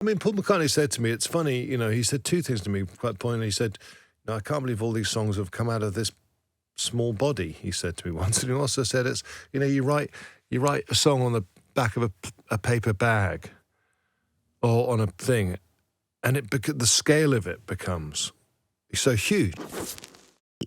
I mean, Paul McCartney said to me, it's funny, he said two things to me quite poignantly. He said, I can't believe all these songs have come out of this small body, he said to me once. And he also said, it's, you write a song on the back of a paper bag or on a thing, and the scale of it becomes so huge.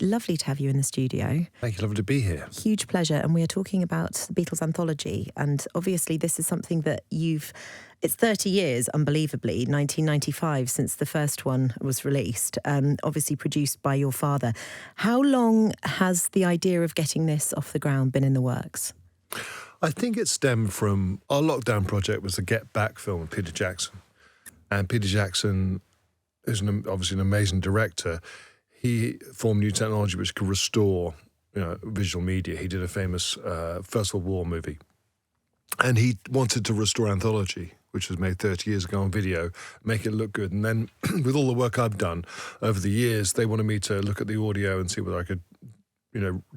Lovely to have you in the studio. Thank you, lovely to be here. Huge pleasure. And we are talking about the Beatles Anthology. And obviously this is something that it's 30 years, unbelievably, 1995 since the first one was released, obviously produced by your father. How long has the idea of getting this off the ground been in the works? I think it stemmed from our lockdown project was the Get Back film with Peter Jackson. And Peter Jackson is obviously an amazing director. He formed new technology which could restore, visual media. He did a famous First World War movie. And he wanted to restore Anthology, which was made 30 years ago on video, make it look good. And then with all the work I've done over the years, they wanted me to look at the audio and see whether I could,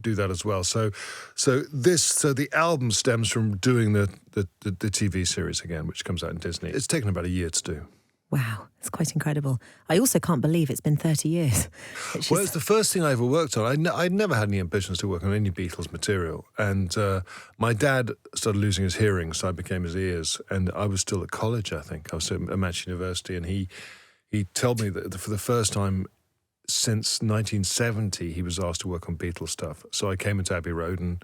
do that as well. So the album stems from doing the TV series again, which comes out in Disney. It's taken about a year to do. Wow, it's quite incredible. I also can't believe it's been 30 years. Well, it's the first thing I ever worked on. I'd never had any ambitions to work on any Beatles material. And my dad started losing his hearing, so I became his ears. And I was still at college, I think. I was at Manchester University, and he told me that for the first time since 1970, he was asked to work on Beatles stuff. So I came into Abbey Road and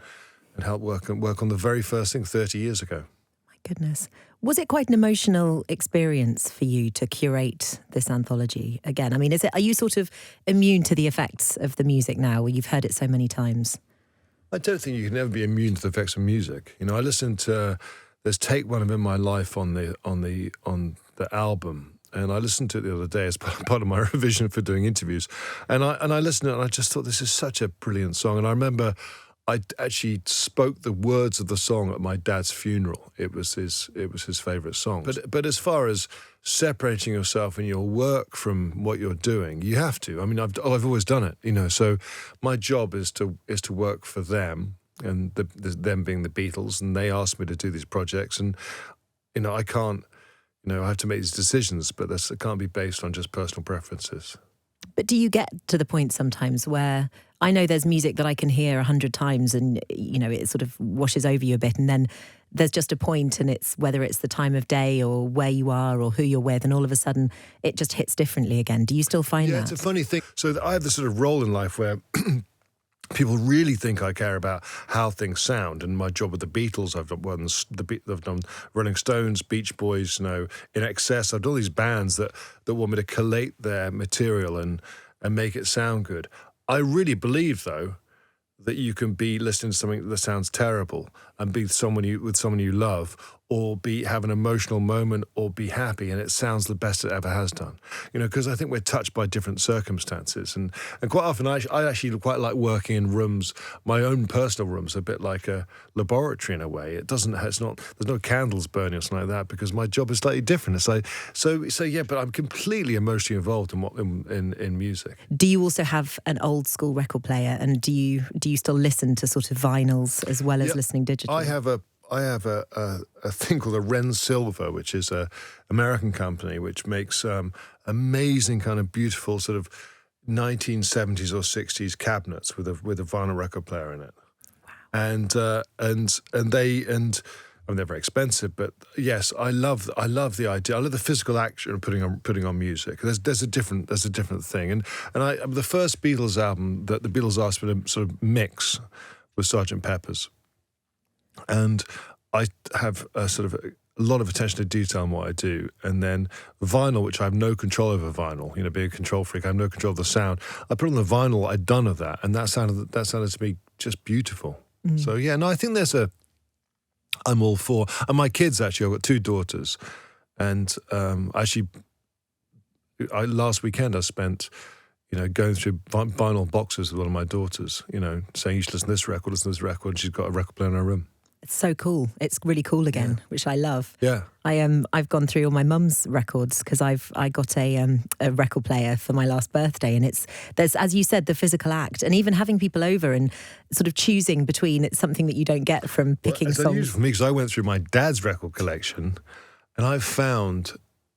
helped work on the very first thing 30 years ago. My goodness. Was it quite an emotional experience for you to curate this anthology again? I mean, are you sort of immune to the effects of the music now, where you've heard it so many times? I don't think you can ever be immune to the effects of music. I listened to there's take one of In My Life on the album, and I listened to it the other day as part of my revision for doing interviews, and I listened to it and I just thought this is such a brilliant song. And I remember I actually spoke the words of the song at my dad's funeral. It was his favourite song. But as far as separating yourself in your work from what you're doing, you have to. I mean, I've always done it, So my job is to work for them, and them being the Beatles, and they asked me to do these projects, and I can't. I have to make these decisions, but it can't be based on just personal preferences. But do you get to the point sometimes where I know there's music that I can hear 100 times and, it sort of washes over you a bit, and then there's just a point, and it's whether it's the time of day or where you are or who you're with, and all of a sudden it just hits differently again. Do you still find that? Yeah, it's a funny thing. So I have this sort of role in life where people really think I care about how things sound. And my job with the Beatles, I've done Rolling Stones, Beach Boys, In Excess. I've done all these bands that want me to collate their material and make it sound good. I really believe, though, that you can be listening to something that sounds terrible and be with someone you love, or have an emotional moment, or be happy, and it sounds the best it ever has done. Because I think we're touched by different circumstances, and quite often I actually quite like working in rooms. My own personal room's a bit like a laboratory in a way. There's no candles burning or something like that, because my job is slightly different. It's like so yeah, but I'm completely emotionally involved in music. Do you also have an old school record player, and do you still listen to sort of vinyls as well as listening digitally? I have a thing called a Ren Silver, which is a American company which makes amazing kind of beautiful sort of 1970s or 60s cabinets with a vinyl record player in it. Wow. And they're very expensive, but yes, I love the idea. I love the physical action of putting on music. There's a different thing. And the first Beatles album that the Beatles asked me to sort of mix was Sgt. Pepper's. And I have a lot of attention to detail in what I do. And then vinyl, which I have no control over vinyl, being a control freak, I have no control of the sound. I put on the vinyl I'd done of that, and that sounded to me just beautiful. Mm. So yeah, no, I think I'm all for. And my kids, actually, I've got two daughters, and last weekend I spent going through vinyl boxes with one of my daughters, saying you should listen to this record, and she's got a record player in her room. It's so cool. It's really cool again, which I love. Yeah. I've gone through all my mum's records because I got a record player for my last birthday, and there's, as you said, the physical act, and even having people over and sort of choosing between, it's something that you don't get from picking songs. It's unusual for me because I went through my dad's record collection, and I've found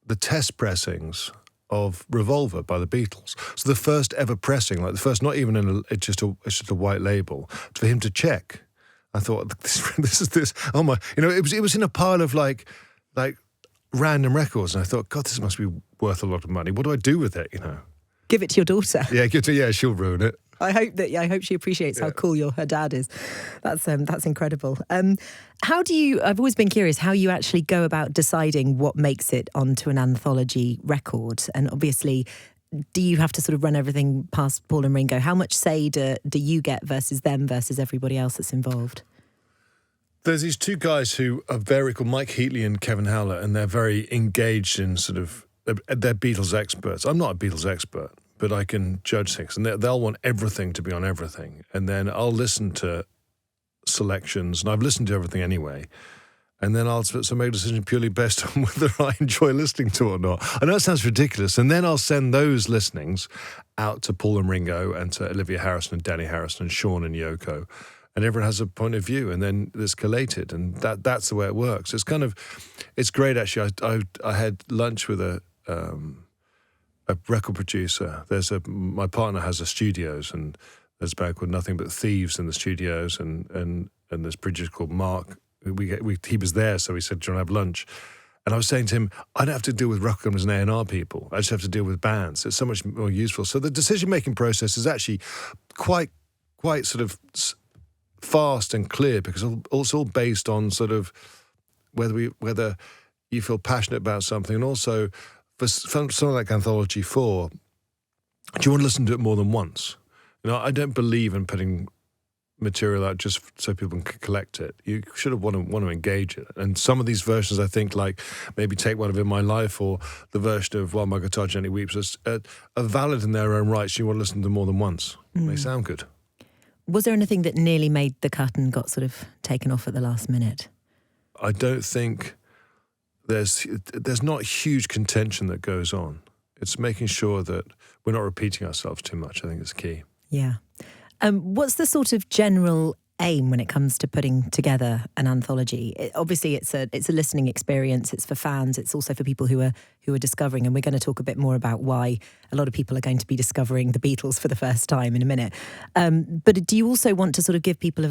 the test pressings of Revolver by the Beatles. So the first ever pressing, like the first, not even it's just a white label, for him to check. I thought, this is this. Oh my, it was in a pile of like random records, and I thought, God, this must be worth a lot of money. What do I do with it? Give it to your daughter. Yeah, she'll ruin it. I hope she appreciates how cool her dad is. That's incredible. I've always been curious how you actually go about deciding what makes it onto an anthology record. And obviously, do you have to sort of run everything past Paul and Ringo? How much say do you get versus them versus everybody else that's involved? There's these two guys who are very called Mike Heatley and Kevin Howlett, and they're very engaged in sort of, they're Beatles experts. I'm not a Beatles expert, but I can judge things, and they'll want everything to be on everything. And then I'll listen to selections, and I've listened to everything anyway, and then I'll make a decision purely based on whether I enjoy listening to it or not. I know it sounds ridiculous, and then I'll send those listenings out to Paul and Ringo and to Olivia Harrison and Danny Harrison and Sean and Yoko, and everyone has a point of view, and then it's collated, and that's the way it works. It's great actually. I had lunch with a record producer. My partner has a studios, and there's a band called Nothing But Thieves in the studios, and there's a producer called Mark. He was there, so he said, "Do you want to have lunch?" And I was saying to him, I don't have to deal with record companies and A&R people. I just have to deal with bands. It's so much more useful. So the decision-making process is actually quite sort of fast and clear, because it's all based on sort of whether you feel passionate about something, and also for something like Anthology 4, do you want to listen to it more than once? I don't believe in putting material out just so people can collect it. You should have want to engage it. And some of these versions, I think, like maybe Take One of In My Life or the version of While My Guitar Gently Weeps, are valid in their own rights. You want to listen to them more than once. They sound good. Was there anything that nearly made the cut and got sort of taken off at the last minute? I don't think there's not huge contention that goes on. It's making sure that we're not repeating ourselves too much. I think is key. Yeah. What's the sort of general aim when it comes to putting together an anthology? Obviously, it's a listening experience. It's for fans. It's also for people who are discovering. And we're going to talk a bit more about why a lot of people are going to be discovering the Beatles for the first time in a minute. But do you also want to sort of give people a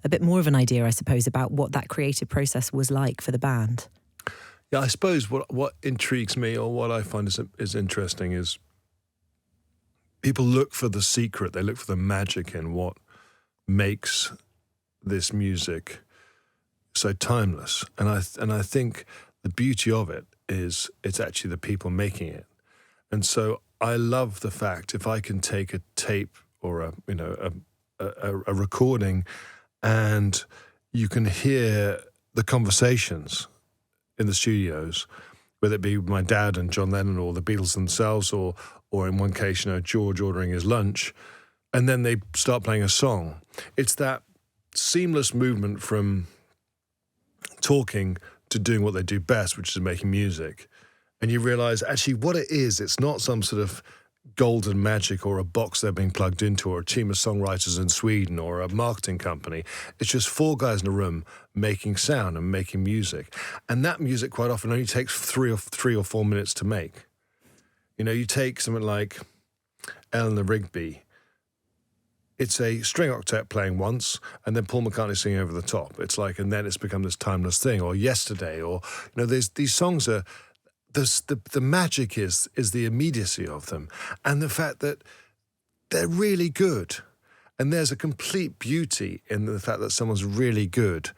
bit more of an idea, I suppose, about what that creative process was like for the band? Yeah, I suppose what intrigues me, or what I find is interesting, is people look for the secret. They look for the magic in what makes this music so timeless. And I think the beauty of it is it's actually the people making it. And so I love the fact if I can take a tape or a recording, and you can hear the conversations in the studios, whether it be my dad and John Lennon or the Beatles themselves, or in one case, George ordering his lunch, and then they start playing a song. It's that seamless movement from talking to doing what they do best, which is making music. And you realise actually what it is, it's not some sort of golden magic or a box they're being plugged into, or a team of songwriters in Sweden or a marketing company. It's just four guys in a room making sound and making music. And that music quite often only takes three or 4 minutes to make. You take something like Eleanor Rigby. It's a string octet playing once, and then Paul McCartney singing over the top. It's like, and then it's become this timeless thing. Or Yesterday, or there's these songs are. The magic is the immediacy of them, and the fact that they're really good, and there's a complete beauty in the fact that someone's really good,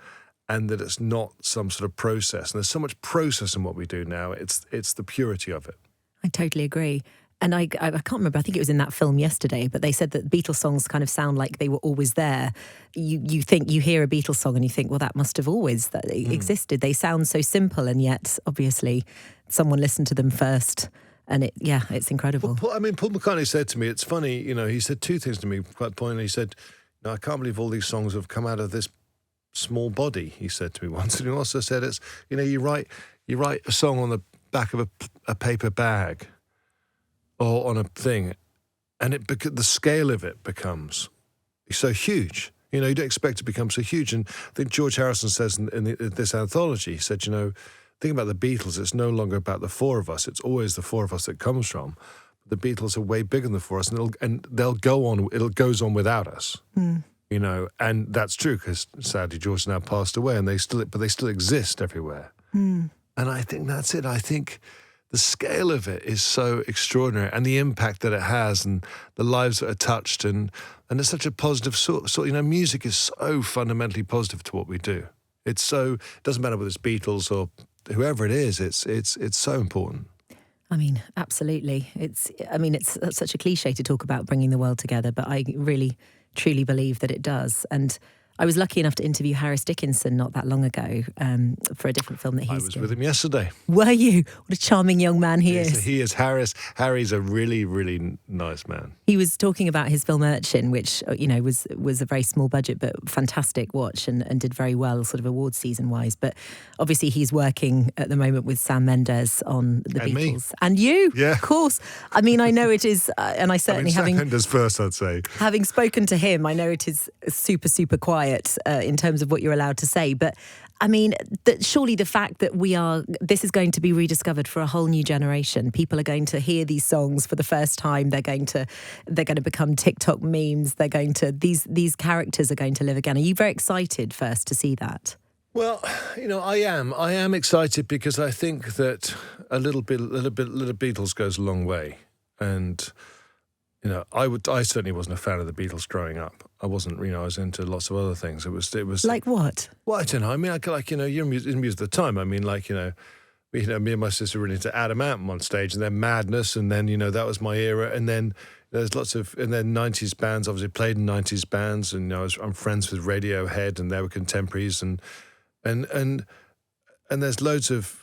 and that it's not some sort of process. And there's so much process in what we do now. It's the purity of it. I totally agree. And I can't remember, I think it was in that film Yesterday, but they said that Beatles songs kind of sound like they were always there. You hear a Beatles song and you think, well, that must have always existed. They sound so simple, and yet, obviously, someone listened to them first. And it's incredible. Paul McCartney said to me, it's funny, he said two things to me quite poignantly. He said, I can't believe all these songs have come out of this small body, he said to me once. And he also said, it's, you write a song on the back of a paper bag, or on a thing, and the scale of it becomes so huge. You don't expect it to become so huge. And I think George Harrison says in this anthology, he said, think about the Beatles, it's no longer about the four of us. It's always the four of us that comes from. The Beatles are way bigger than the four of us, and they'll go on. It goes on without us, you know. And that's true because sadly George now passed away, and they still exist everywhere. And I think that's it. I think the scale of it is so extraordinary, and the impact that it has, and the lives that are touched, and it's such a positive sort. You know, music is so fundamentally positive to what we do. It's so, it doesn't matter whether it's Beatles or whoever it is. It's so important. I mean, absolutely. It's such a cliche to talk about bringing the world together, but I really, truly believe that it does. And I was lucky enough to interview Harris Dickinson not that long ago for a different film that he's doing. I was with him yesterday. Were you? What a charming young man he is. He is. Harry's a really, really nice man. He was talking about his film Urchin, which, you know, was a very small budget but fantastic watch and did very well sort of award season wise. But obviously he's working at the moment with Sam Mendes on the and Beatles. Me. And you, yeah. Of course. I mean, I know it is, and I certainly Sam Mendes first, I'd say. Having spoken to him, I know it is super, super quiet in terms of what you're allowed to say. But I mean, surely the fact that this is going to be rediscovered for a whole new generation. People are going to hear these songs for the first time. They're going to become TikTok memes. These characters are going to live again. Are you very excited first to see that? Well, you know, I am excited because I think that a little Beatles goes a long way. And you know, I certainly wasn't a fan of the Beatles growing up. I wasn't, you know, I was into lots of other things. It was like what? Well, I don't know. I mean, you know, you're in music at the time. I mean, like, you know, me and my sister were into Adam Ant on stage, and then Madness, and then, you know, that was my era. And then there's lots of, and then 90s bands, obviously played in 90s bands, and, you know, I'm friends with Radiohead, and they were contemporaries, and there's loads of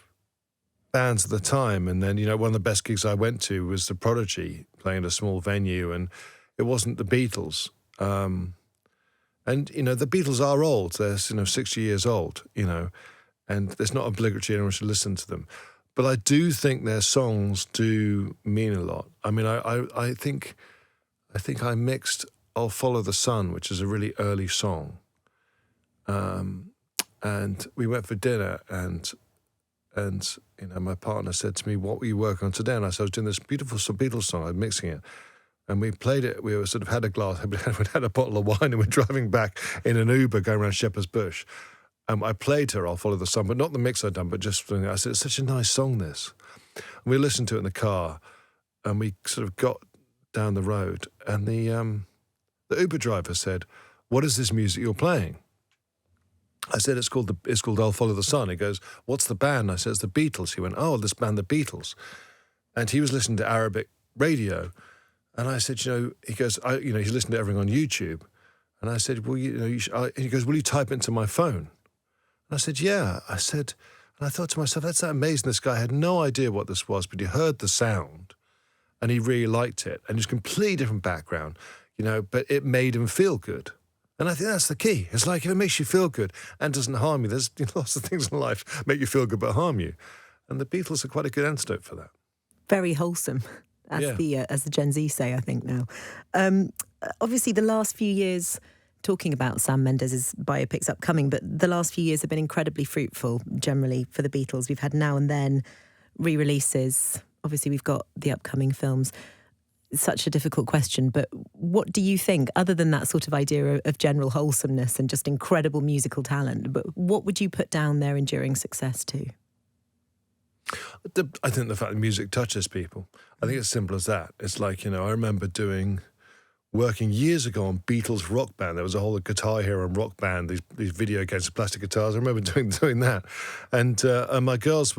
bands at the time. And then, you know, one of the best gigs I went to was The Prodigy, playing at a small venue, and it wasn't the Beatles. And, you know, the Beatles are old. They're, you know, 60 years old, you know, and it's not obligatory anyone should listen to them. But I do think their songs do mean a lot. I mean, I think I mixed I'll Follow the Sun, which is a really early song. And we went for dinner, and you know, my partner said to me, "What were you working on today?" And I said, "I was doing this beautiful Beatles song. I'm mixing it." And we played it. We were sort of had a glass, we had a bottle of wine, and we're driving back in an Uber going around Shepherd's Bush. I played her "I'll Follow the Sun," but not the mix I'd done, but just, I said, "It's such a nice song, this." And we listened to it in the car, and we sort of got down the road, and the Uber driver said, "What is this music you're playing?" I said, it's called "I'll Follow the Sun." He goes, "What's the band?" I said, "It's the Beatles." He went, "Oh, this band, the Beatles." And he was listening to Arabic radio. And I said, you know, he goes, you know, he's listening to everything on YouTube. And I said, well, you know, and he goes, "Will you type it into my phone?" And I said, "Yeah." I said, and I thought to myself, that's amazing. This guy had no idea what this was, but he heard the sound and he really liked it. And it's a completely different background, you know, but it made him feel good. And I think that's the key. It's like, if it makes you feel good and doesn't harm you, there's, you know, lots of things in life make you feel good but harm you. And the Beatles are quite a good antidote for that. Very wholesome, as the Gen Z say, I think now. Obviously, the last few years, talking about Sam Mendes' biopics upcoming, but the last few years have been incredibly fruitful, generally, for the Beatles. We've had Now and Then, re-releases. Obviously, we've got the upcoming films. Such a difficult question, but what do you think, other than that sort of idea of general wholesomeness and just incredible musical talent, but what would you put down their enduring success to? I think the fact that music touches people. I think it's simple as that. It's like, you know, I remember working years ago on Beatles Rock Band. There was a whole Guitar Hero and Rock Band, these video games with plastic guitars. I remember doing that. And my girls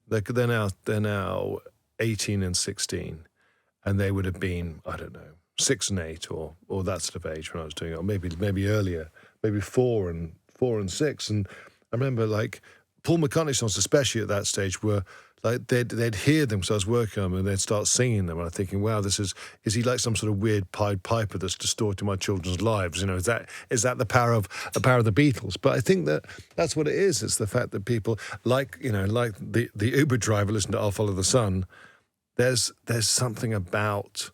they're now 18 and 16. And they would have been, I don't know, 6 and 8 or that sort of age when I was doing it, or maybe earlier, maybe 4 and 6. And I remember, like, Paul McCartney songs, especially at that stage, were like they'd hear them, so I was working on them, and they'd start singing them. And I'm thinking, wow, is he like some sort of weird Pied Piper that's distorting my children's lives? You know, is that the power of the Beatles? But I think that's what it is. It's the fact that people like the Uber driver listening to "I'll Follow the Sun." There's something about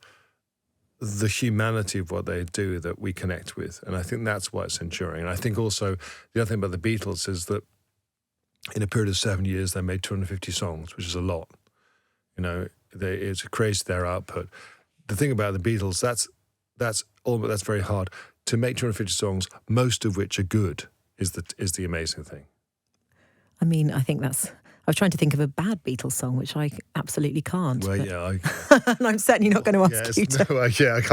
the humanity of what they do that we connect with. And I think that's why it's enduring. And I think also the other thing about the Beatles is that in a period of 7 years, they made 250 songs, which is a lot. You know, it's crazy, their output. The thing about the Beatles, that's very hard. To make 250 songs, most of which are good, is the amazing thing. I mean, I think that's... I was trying to think of a bad Beatles song, which I absolutely can't. Well, but... yeah, and I'm certainly not going to ask you to. I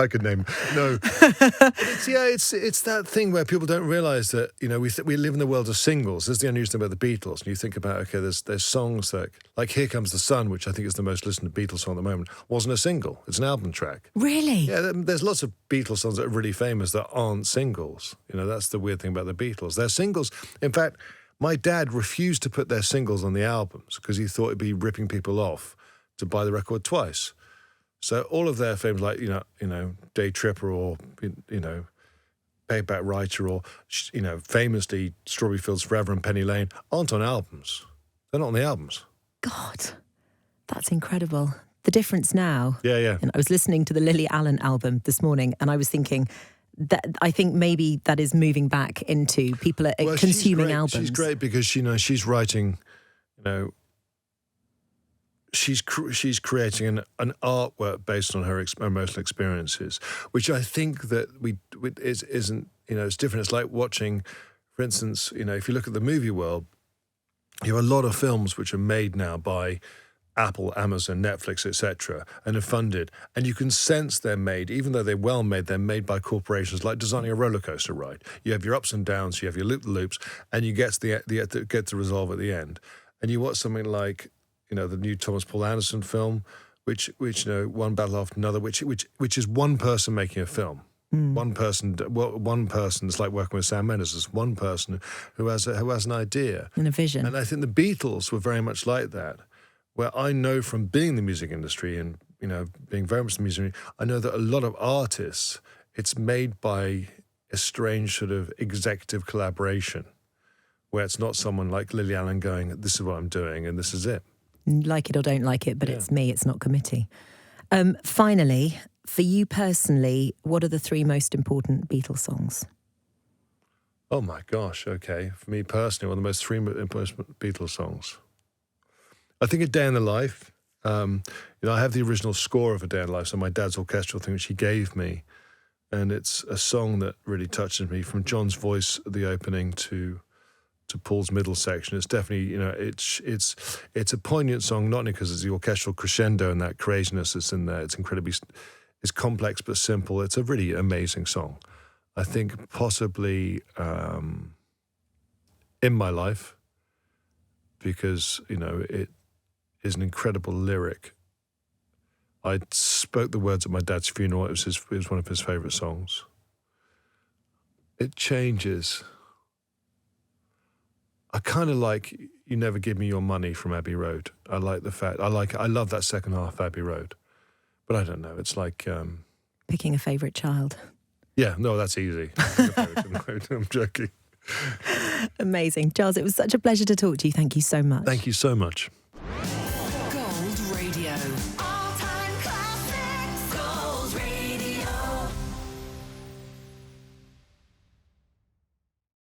could name no. It's that thing where people don't realise that, you know, we live in the world of singles. This is the unusual thing about the Beatles. And you think about, okay, there's songs that, like "Here Comes the Sun," which I think is the most listened to Beatles song at the moment, wasn't a single. It's an album track. Really? Yeah, there's lots of Beatles songs that are really famous that aren't singles. You know, that's the weird thing about the Beatles. They're singles. In fact, my dad refused to put their singles on the albums because he thought it'd be ripping people off to buy the record twice. So all of their films, like you know, Day Tripper or you know, Payback Writer or you know, famously Strawberry Fields Forever and Penny Lane, aren't on albums. They're not on the albums. God, that's incredible. The difference now. Yeah. And I was listening to the Lily Allen album this morning, and I was thinking that I think maybe that is moving back into people are consuming albums. She's great because she's writing, you know, she's creating an artwork based on her emotional experiences, which I think that isn't, you know, it's different. It's like watching, for instance, you know, if you look at the movie world, you have a lot of films which are made now by Apple, Amazon, Netflix, etc., and are funded, and you can sense they're made, even though they're well made, they're made by corporations, like designing a roller coaster ride. You have your ups and downs, you have your loop-the-loops, and you get to resolve at the end. And you watch something like, you know, the new Thomas Paul Anderson film, which you know, one battle after another, which is one person making a film. One person. It's like working with Sam Mendes. It's one person who has an idea and a vision. And I think the Beatles were very much like that. Where I know from being in the music industry and, you know, being very much in the music industry, I know that a lot of artists, it's made by a strange sort of executive collaboration where it's not someone like Lily Allen going, this is what I'm doing and this is it. Like it or don't like it, but it's me, it's not committee. Finally, for you personally, what are the 3 most important Beatles songs? Oh my gosh, okay. For me personally, one of the most 3 important Beatles songs. I think A Day in the Life. You know, I have the original score of A Day in the Life, so my dad's orchestral thing, which he gave me, and it's a song that really touches me. From John's voice at the opening to Paul's middle section, it's definitely, you know, it's a poignant song, not only because it's the orchestral crescendo and that craziness that's in there. It's it's complex but simple. It's a really amazing song. I think possibly In My Life, because, you know, it is an incredible lyric. I spoke the words at my dad's funeral. It was one of his favourite songs. It changes. I kind of like You Never Give Me Your Money from Abbey Road. I like the fact, I love that second half of Abbey Road. But I don't know, it's like... Picking a favourite child. Yeah, no, that's easy. I'm joking. Amazing. Giles, it was such a pleasure to talk to you. Thank you so much. Thank you so much.